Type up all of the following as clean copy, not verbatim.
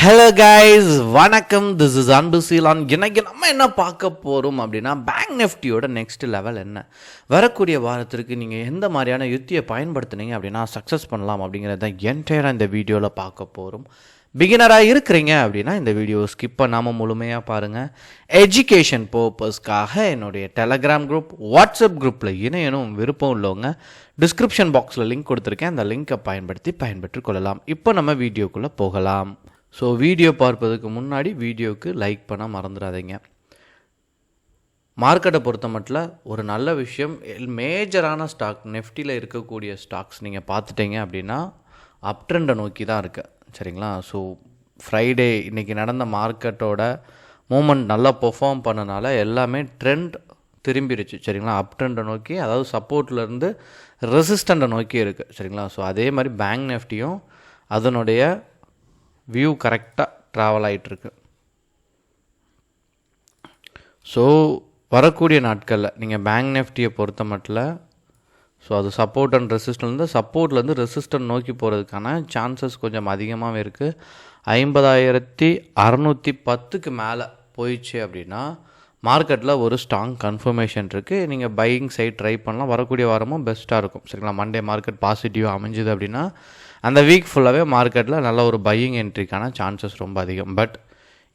Hello guys, வணக்கம். This is அன்பு Ceylan. இன்னைக்கு நம்ம என்ன பார்க்க போகிறோம் அப்படின்னா, பேங்க் நிஃப்டியோட நெக்ஸ்ட் லெவல் என்ன, வரக்கூடிய வாரத்திற்கு நீங்கள் எந்த மாதிரியான யுத்தியை பயன்படுத்துனீங்க அப்படின்னா சக்ஸஸ் பண்ணலாம் அப்படிங்கிறத என்டையராக இந்த வீடியோவில் பார்க்க போகிறோம். பிகினராக இருக்கிறீங்க அப்படின்னா இந்த வீடியோ ஸ்கிப் பண்ணாமல் முழுமையாக பாருங்கள். எஜுகேஷன் பர்பஸ்க்காக என்னுடைய டெலகிராம் குரூப், வாட்ஸ்அப் குரூப்பில் இணையணும் விருப்பம் உள்ளவங்க டிஸ்கிரிப்ஷன் பாக்ஸில் லிங்க் கொடுத்துருக்கேன். அந்த லிங்க்கை பயன்பெற்று கொள்ளலாம். இப்போ நம்ம வீடியோக்குள்ளே போகலாம். ஸோ வீடியோ பார்ப்பதுக்கு முன்னாடி வீடியோவுக்கு லைக் பண்ண மறந்துடாதீங்க. மார்க்கெட்டை பொறுத்த மட்டும் ஒரு நல்ல விஷயம், மேஜரான ஸ்டாக் நெஃப்டியில் இருக்கக்கூடிய ஸ்டாக்ஸ் நீங்கள் பார்த்துட்டீங்க அப்படின்னா அப் ட்ரெண்டை நோக்கி தான் இருக்குது. சரிங்களா? ஸோ ஃப்ரைடே இன்றைக்கி நடந்த மார்க்கெட்டோட மூமெண்ட் நல்லா பெர்ஃபார்ம் பண்ணனால எல்லாமே ட்ரெண்ட் திரும்பிடுச்சு. சரிங்களா? அப் ட்ரெண்டை நோக்கி, அதாவது சப்போர்ட்லேருந்து ரெசிஸ்டண்ட்டை நோக்கி இருக்குது. சரிங்களா? ஸோ அதே மாதிரி பேங்க் நிஃப்டியும் அதனுடைய வியூ கரெக்டாக ட்ராவல் ஆகிட்டுருக்கு. ஸோ வரக்கூடிய நாட்களில் நீங்கள் பேங்க் நிஃப்டியை பொறுத்த மட்டும் ஸோ அது சப்போர்ட் அண்ட் ரெசிஸ்டன்லேருந்து சப்போர்ட்லேருந்து ரெசிஸ்டன்ட் நோக்கி போகிறதுக்கான சான்சஸ் கொஞ்சம் அதிகமாகவே இருக்குது. 50,610க்கு மேலே போயிடுச்சு அப்படின்னா மார்க்கெட்டில் ஒரு ஸ்ட்ராங் கன்ஃபர்மேஷன் இருக்குது. நீங்கள் பையிங் சைட் ட்ரை பண்ணலாம். வரக்கூடிய வாரமும் பெஸ்ட்டாக இருக்கும். சரிங்களா? மண்டே மார்க்கெட் பாசிட்டிவாக அமைஞ்சுது அப்படின்னா அந்த வீக் ஃபுல்லாகவே மார்க்கெட்டில் நல்ல ஒரு பையிங் என்ட்ரிக்கான சான்சஸ் ரொம்ப அதிகம். பட்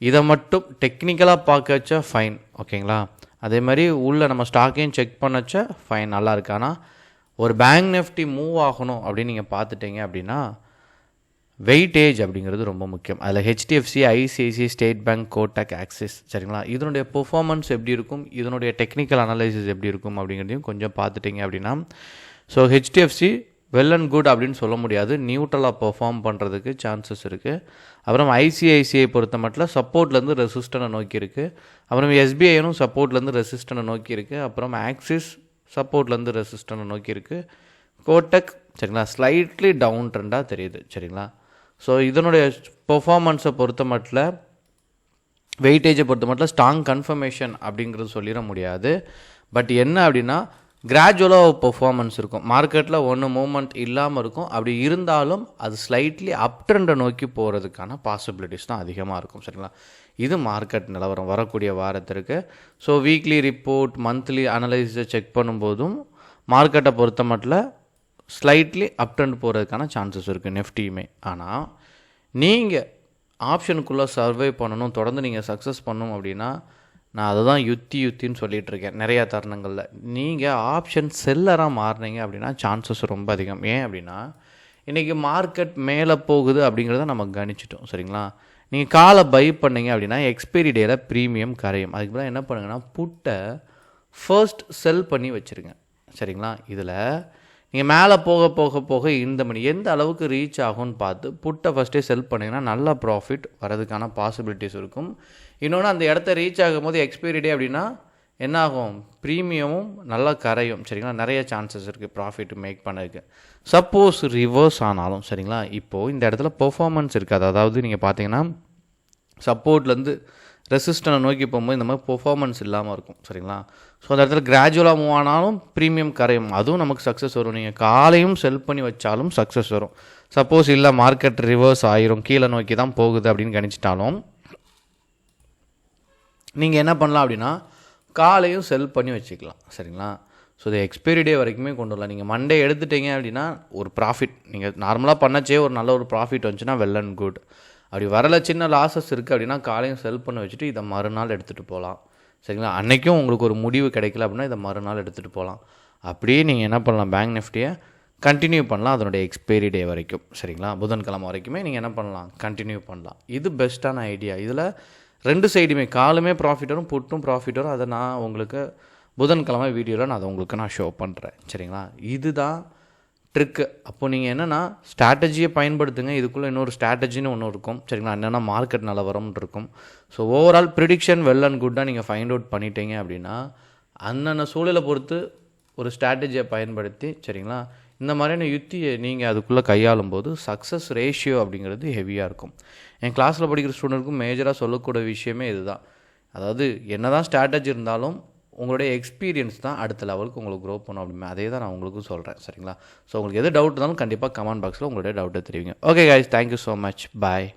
இதை மட்டும் டெக்னிக்கலாக பார்க்க வச்சா ஃபைன், ஓகேங்களா? அதே மாதிரி உள்ள நம்ம ஸ்டாக்கையும் செக் பண்ண வச்சா ஃபைன், நல்லா இருக்கு. ஆனால் ஒரு பேங்க் நிஃப்டி மூவ் ஆகணும் அப்படின்னு நீங்கள் பார்த்துட்டீங்க அப்படின்னா வெயிட்டேஜ் அப்படிங்கிறது ரொம்ப முக்கியம். அதில் HDFC, ICICI, state bank, Kotak, axis, சரிங்களா? இதனுடைய பெர்ஃபார்மன்ஸ் எப்படி இருக்கும், இதனுடைய டெக்னிக்கல் அனலைசிஸ் எப்படி இருக்கும் அப்படிங்கிறதையும் கொஞ்சம் பார்த்துட்டிங்க அப்படின்னா, so HDFC well and good அப்படின்னு சொல்ல முடியாது, நியூட்ரலாக பெர்ஃபார்ம் பண்ணுறதுக்கு சான்சஸ் இருக்குது. அப்புறம் ஐசிஐசிஐ பொறுத்த மட்டும் சப்போர்ட்லேருந்து ரெசிஸ்டனை நோக்கி இருக்குது. அப்புறம் எஸ்பிஐனும் சப்போர்ட்லேருந்து ரெசிஸ்டனை நோக்கி இருக்குது. அப்புறம் ஆக்சிஸ் சப்போர்ட்லேருந்து ரெசிஸ்டனை நோக்கி இருக்குது. கோட்டக், சரிங்களா, ஸ்லைட்லி டவுன் ட்ரெண்டாக தெரியுது. சரிங்களா? ஸோ இதனுடைய பெர்ஃபார்மன்ஸை பொறுத்த மட்டும், வெயிட்டேஜை பொறுத்த மட்டும் ஸ்ட்ராங் கன்ஃபர்மேஷன் அப்படிங்கிறது சொல்லிட முடியாது. பட் என்ன அப்படின்னா கிராஜுவலாக பெர்ஃபார்மன்ஸ் இருக்கும். மார்க்கெட்டில் ஒன்று மூமெண்ட் இல்லாமல் இருக்கும். அப்படி இருந்தாலும் அது ஸ்லைட்லி அப் ட்ரெண்டை நோக்கி போகிறதுக்கான பாசிபிலிட்டிஸ் தான் அதிகமாக இருக்கும். சரிங்களா? இது மார்க்கெட் நிலவரம் வரக்கூடிய வாரத்திற்கு. ஸோ வீக்லி ரிப்போர்ட், மந்த்லி அனலைஸை செக் பண்ணும்போதும் மார்க்கெட்டை பொறுத்த மட்டும் ஸ்லைட்லி அப் ட்ரெண்ட் போகிறதுக்கான சான்சஸ் இருக்குது நிஃப்டியுமே. ஆனால் நீங்கள் ஆப்ஷனுக்குள்ளே சர்வை பண்ணணும், தொடர்ந்து நீங்கள் சக்ஸஸ் பண்ணணும் அப்படின்னா நான் அதை தான் யுத்தின்னு சொல்லிகிட்ருக்கேன் நிறையா தருணங்களில். நீங்கள் ஆப்ஷன் செல்லராக மாறினீங்க அப்படின்னா சான்சஸ் ரொம்ப அதிகம். ஏன் அப்படின்னா இன்றைக்கி மார்க்கெட் மேலே போகுது அப்படிங்கிறத நம்ம கணிச்சிட்டோம். சரிங்களா? நீங்கள் காலை பை பண்ணிங்க அப்படின்னா எக்ஸ்பைரி டேயில் ப்ரீமியம் கரையும். அதுக்கு பதிலாக என்ன பண்ணுங்கன்னா புட்டை ஃபர்ஸ்ட் செல் பண்ணி வச்சுருங்க. சரிங்களா? இதில் நீங்கள் மேலே போக போக போக இந்த மணி எந்த அளவுக்கு ரீச் ஆகும்னு பார்த்து புட்டை ஃபஸ்ட்டே செல் பண்ணிங்கன்னா நல்ல ப்ராஃபிட் வரதுக்கான பாசிபிலிட்டிஸ் இருக்கும். இன்னொன்று, அந்த இடத்த ரீச் ஆகும்போது எக்ஸ்பைரி டே அப்படின்னா என்ன ஆகும், ப்ரீமியமும் நல்லா கரையும். சரிங்களா? நிறைய சான்சஸ் இருக்குது ப்ராஃபிட் மேக் பண்ணதுக்கு. சப்போஸ் ரிவர்ஸ் ஆனாலும், சரிங்களா, இப்போது இந்த இடத்துல பெர்ஃபார்மன்ஸ் இருக்காது. அதாவது நீங்கள் பார்த்தீங்கன்னா சப்போர்ட்லேருந்து ரெசிஸ்டனை நோக்கி போகும்போது இந்த மாதிரி பெர்ஃபார்மன்ஸ் இல்லாமல் இருக்கும். சரிங்களா? ஸோ அந்த இடத்துல கிராஜுவலாக மூவ் ஆனாலும் ப்ரீமியம் கரையும், அதுவும் நமக்கு சக்ஸஸ் வரும். நீங்கள் காலையும் செல் பண்ணி வச்சாலும் சக்ஸஸ் வரும். சப்போஸ் இல்லை மார்க்கெட் ரிவர்ஸ் ஆயிரும், கீழே நோக்கி தான் போகுது அப்படின்னு கணிச்சிட்டாலும் நீங்கள் என்ன பண்ணலாம் அப்படின்னா காலையும் செல் பண்ணி வச்சுக்கலாம். சரிங்களா? ஸோ இது எக்ஸ்பைரி டே வரைக்குமே கொண்டு வரலாம். நீங்கள் மண்டே எடுத்துட்டீங்க அப்படின்னா ஒரு ப்ராஃபிட், நீங்கள் நார்மலாக பண்ணச்சே ஒரு நல்ல ஒரு ப்ராஃபிட் வந்துச்சுன்னா வெல் அண்ட் குட். அப்படி வரல, சின்ன லாஸஸ் இருக்குது அப்படின்னா காலையும் செல் பண்ண வச்சுட்டு இதை மறுநாள் எடுத்துகிட்டு போகலாம். சரிங்களா? அன்றைக்கும் உங்களுக்கு ஒரு முடிவு கிடைக்கல அப்படின்னா இதை மறுநாள் எடுத்துகிட்டு போகலாம். அப்படியே நீங்கள் என்ன பண்ணலாம், பேங்க் நிஃப்டியை கண்டினியூ பண்ணலாம் அதனுடைய எக்ஸ்பைரி டே வரைக்கும். சரிங்களா? புதன்கிழமை வரைக்குமே நீங்கள் என்ன பண்ணலாம், கண்டினியூ பண்ணலாம். இது பெஸ்ட்டான ஐடியா. இதில் ரெண்டு சைடுமே, காலுமே ப்ராஃபிட் வரும், புட்டும் ப்ராஃபிட் வரும். அதை நான் உங்களுக்கு புதன்கிழமை வீடியோவில் நான் அதை உங்களுக்கு நான் ஷோ பண்ணுறேன். சரிங்களா? இதுதான் ட்ரிக்கு. அப்போது நீங்கள் என்னென்னா ஸ்ட்ராட்டஜியை பயன்படுத்துங்க. இதுக்குள்ளே இன்னொரு ஸ்ட்ராட்டஜின்னு ஒன்று இருக்கும். சரிங்களா? என்னென்னா மார்க்கெட் நிலவரம்னு இருக்கும். So overall prediction well and குட்டாக நீங்கள் ஃபைண்ட் அவுட் பண்ணிட்டீங்க அப்படின்னா அந்தந்த சூழலை பொறுத்து ஒரு ஸ்ட்ராட்டஜியை பயன்படுத்தி, சரிங்களா, இந்த மாதிரியான யுத்தியை நீங்கள் அதுக்குள்ளே கையாளும் போது சக்ஸஸ் ரேஷியோ அப்படிங்கிறது ஹெவியாக இருக்கும். என் கிளாஸில் படிக்கிற ஸ்டூடெண்ட்டுக்கும் மேஜராக சொல்லக்கூடிய விஷயமே இதுதான். அதாவது என்ன தான் ஸ்ட்ராட்டஜி இருந்தாலும் உங்களுடைய எக்ஸ்பீரியன்ஸ் தான் அடுத்த லெவலுக்கு உங்களுக்கு க்ரோ பண்ணும் அப்படிமே. அதே தான் நான் உங்களுக்கு சொல்கிறேன். சரிங்களா? ஸோ உங்களுக்கு எது டவுட் இருந்தாலும் கண்டிப்பாக கமெண்ட் பாக்ஸில் உங்களுடைய டவுட்டை தெரிவிங்க. Okay guys, thank you so much. பாய்.